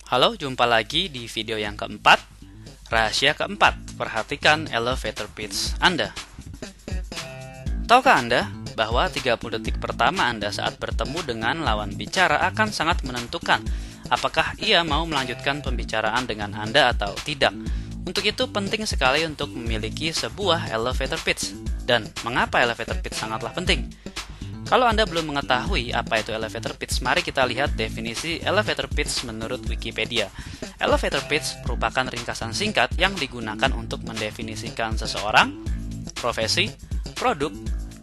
Halo, jumpa lagi di video yang keempat. Rahasia keempat, perhatikan elevator pitch Anda. Tahukah Anda bahwa 30 detik pertama Anda saat bertemu dengan lawan bicara akan sangat menentukan apakah ia mau melanjutkan pembicaraan dengan Anda atau tidak. Untuk itu penting sekali untuk memiliki sebuah elevator pitch. Dan mengapa elevator pitch sangatlah penting? Kalau Anda belum mengetahui apa itu elevator pitch, mari kita lihat definisi elevator pitch menurut Wikipedia. Elevator pitch merupakan ringkasan singkat yang digunakan untuk mendefinisikan seseorang, profesi, produk,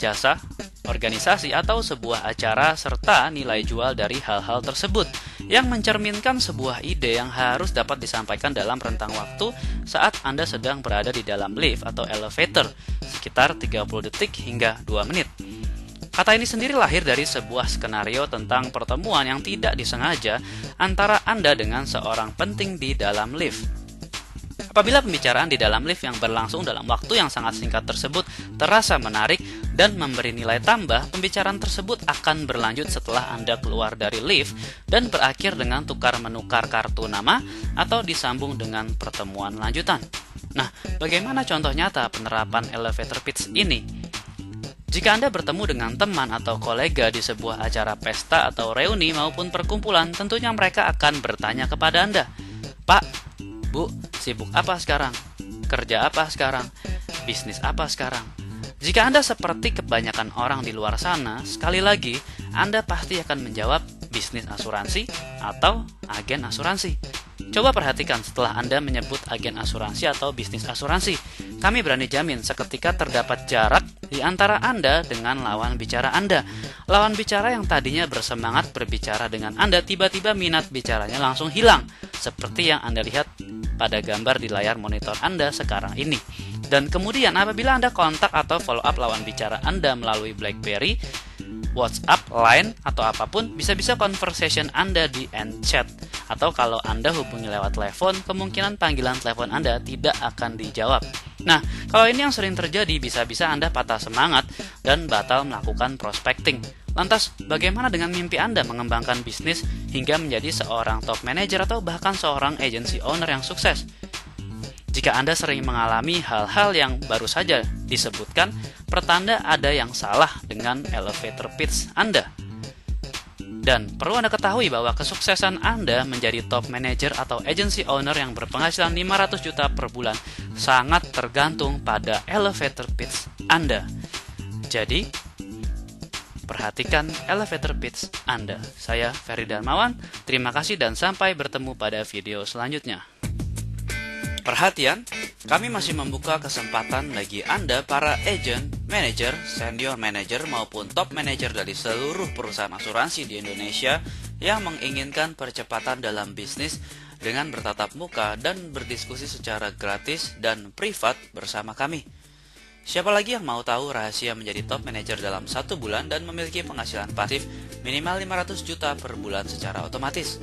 jasa, organisasi, atau sebuah acara serta nilai jual dari hal-hal tersebut yang mencerminkan sebuah ide yang harus dapat disampaikan dalam rentang waktu saat Anda sedang berada di dalam lift atau elevator, sekitar 30 detik hingga 2 menit. Kata ini sendiri lahir dari sebuah skenario tentang pertemuan yang tidak disengaja antara Anda dengan seorang penting di dalam lift. Apabila pembicaraan di dalam lift yang berlangsung dalam waktu yang sangat singkat tersebut terasa menarik dan memberi nilai tambah, pembicaraan tersebut akan berlanjut setelah Anda keluar dari lift dan berakhir dengan tukar-menukar kartu nama atau disambung dengan pertemuan lanjutan. Nah, bagaimana contoh nyata penerapan elevator pitch ini? Jika Anda bertemu dengan teman atau kolega di sebuah acara pesta atau reuni maupun perkumpulan, tentunya mereka akan bertanya kepada Anda, "Pak, Bu, sibuk apa sekarang? Kerja apa sekarang? Bisnis apa sekarang?" Jika Anda seperti kebanyakan orang di luar sana, sekali lagi, Anda pasti akan menjawab bisnis asuransi atau agen asuransi. Coba perhatikan setelah Anda menyebut agen asuransi atau bisnis asuransi. Kami berani jamin seketika terdapat jarak di antara Anda dengan lawan bicara Anda. Lawan bicara yang tadinya bersemangat berbicara dengan Anda, tiba-tiba minat bicaranya langsung hilang, seperti yang Anda lihat pada gambar di layar monitor Anda sekarang ini. Dan kemudian apabila Anda kontak atau follow up lawan bicara Anda melalui BlackBerry, WhatsApp, Line, atau apapun, bisa-bisa conversation Anda di end chat. Atau kalau Anda hubungi lewat telepon, kemungkinan panggilan telepon Anda tidak akan dijawab. Nah, kalau ini yang sering terjadi, bisa-bisa Anda patah semangat dan batal melakukan prospecting. Lantas, bagaimana dengan mimpi Anda mengembangkan bisnis hingga menjadi seorang top manager atau bahkan seorang agency owner yang sukses? Jika Anda sering mengalami hal-hal yang baru saja disebutkan, pertanda ada yang salah dengan elevator pitch Anda. Dan perlu Anda ketahui bahwa kesuksesan Anda menjadi top manager atau agency owner yang berpenghasilan 500 juta per bulan sangat tergantung pada elevator pitch Anda. Jadi, perhatikan elevator pitch Anda. Saya Ferry Darmawan, terima kasih dan sampai bertemu pada video selanjutnya. Perhatian, kami masih membuka kesempatan bagi Anda para agent, manager, senior manager maupun top manager dari seluruh perusahaan asuransi di Indonesia yang menginginkan percepatan dalam bisnis dengan bertatap muka dan berdiskusi secara gratis dan privat bersama kami. Siapa lagi yang mau tahu rahasia menjadi top manager dalam 1 bulan dan memiliki penghasilan pasif minimal 500 juta per bulan secara otomatis?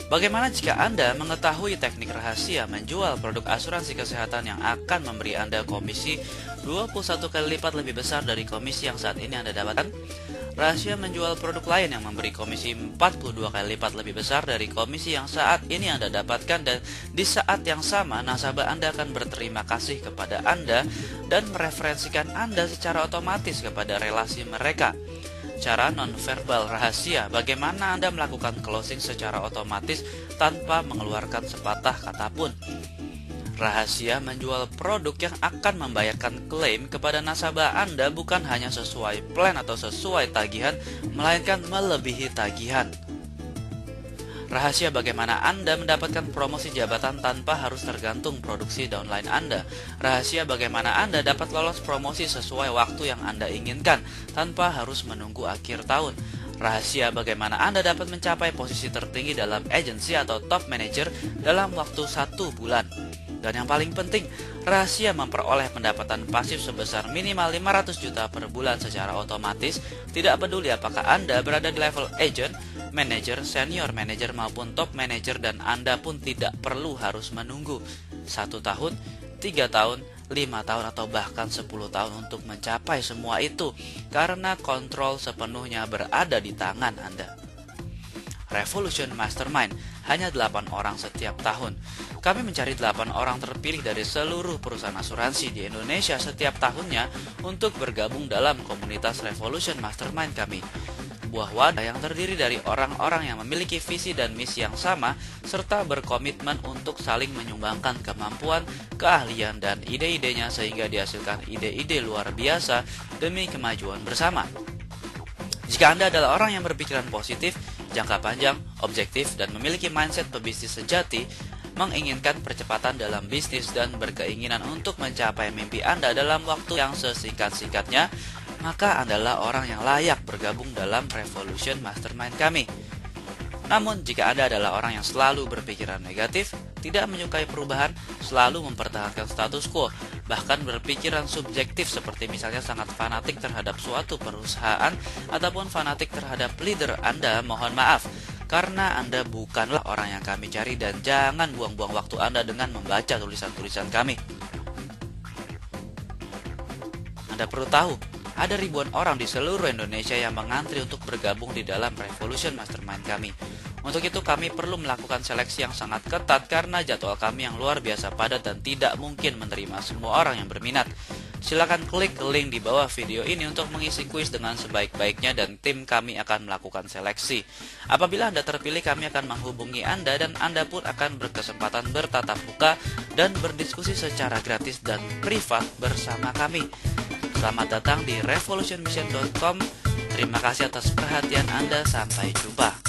Bagaimana jika Anda mengetahui teknik rahasia menjual produk asuransi kesehatan yang akan memberi Anda komisi 21 kali lipat lebih besar dari komisi yang saat ini Anda dapatkan? Rahasia menjual produk lain yang memberi komisi 42 kali lipat lebih besar dari komisi yang saat ini Anda dapatkan, dan di saat yang sama nasabah Anda akan berterima kasih kepada Anda dan mereferensikan Anda secara otomatis kepada relasi mereka. Cara non-verbal rahasia, bagaimana Anda melakukan closing secara otomatis tanpa mengeluarkan sepatah kata pun. Rahasia menjual produk yang akan membayarkan klaim kepada nasabah Anda bukan hanya sesuai plan atau sesuai tagihan, melainkan melebihi tagihan. Rahasia bagaimana Anda mendapatkan promosi jabatan tanpa harus tergantung produksi downline Anda. Rahasia bagaimana Anda dapat lolos promosi sesuai waktu yang Anda inginkan tanpa harus menunggu akhir tahun. Rahasia bagaimana Anda dapat mencapai posisi tertinggi dalam agensi atau top manager dalam waktu 1 bulan. Dan yang paling penting, rahasia memperoleh pendapatan pasif sebesar minimal 500 juta per bulan secara otomatis, tidak peduli apakah Anda berada di level agent, manager, senior manager maupun top manager, dan Anda pun tidak perlu harus menunggu 1 tahun, 3 tahun, 5 tahun atau bahkan 10 tahun untuk mencapai semua itu, karena kontrol sepenuhnya berada di tangan Anda. Revolution Mastermind, hanya 8 orang setiap tahun. Kami mencari 8 orang terpilih dari seluruh perusahaan asuransi di Indonesia setiap tahunnya untuk bergabung dalam komunitas Revolution Mastermind kami. Sebuah wadah yang terdiri dari orang-orang yang memiliki visi dan misi yang sama serta berkomitmen untuk saling menyumbangkan kemampuan, keahlian, dan ide-idenya sehingga dihasilkan ide-ide luar biasa demi kemajuan bersama. Jika Anda adalah orang yang berpikiran positif, jangka panjang, objektif, dan memiliki mindset pebisnis sejati, menginginkan percepatan dalam bisnis dan berkeinginan untuk mencapai mimpi Anda dalam waktu yang sesingkat-singkatnya, maka Andalah orang yang layak bergabung dalam Revolution Mastermind kami. Namun, jika Anda adalah orang yang selalu berpikiran negatif, tidak menyukai perubahan, selalu mempertahankan status quo, bahkan berpikiran subjektif seperti misalnya sangat fanatik terhadap suatu perusahaan ataupun fanatik terhadap leader Anda, mohon maaf, karena Anda bukanlah orang yang kami cari dan jangan buang-buang waktu Anda dengan membaca tulisan-tulisan kami. Anda perlu tahu, ada ribuan orang di seluruh Indonesia yang mengantri untuk bergabung di dalam Revolution Mastermind kami. Untuk itu kami perlu melakukan seleksi yang sangat ketat karena jadwal kami yang luar biasa padat dan tidak mungkin menerima semua orang yang berminat. Silakan klik link di bawah video ini untuk mengisi kuis dengan sebaik-baiknya dan tim kami akan melakukan seleksi. Apabila Anda terpilih, kami akan menghubungi Anda dan Anda pun akan berkesempatan bertatap muka dan berdiskusi secara gratis dan privat bersama kami. Selamat datang di revolutionmission.com. Terima kasih atas perhatian Anda. Sampai jumpa.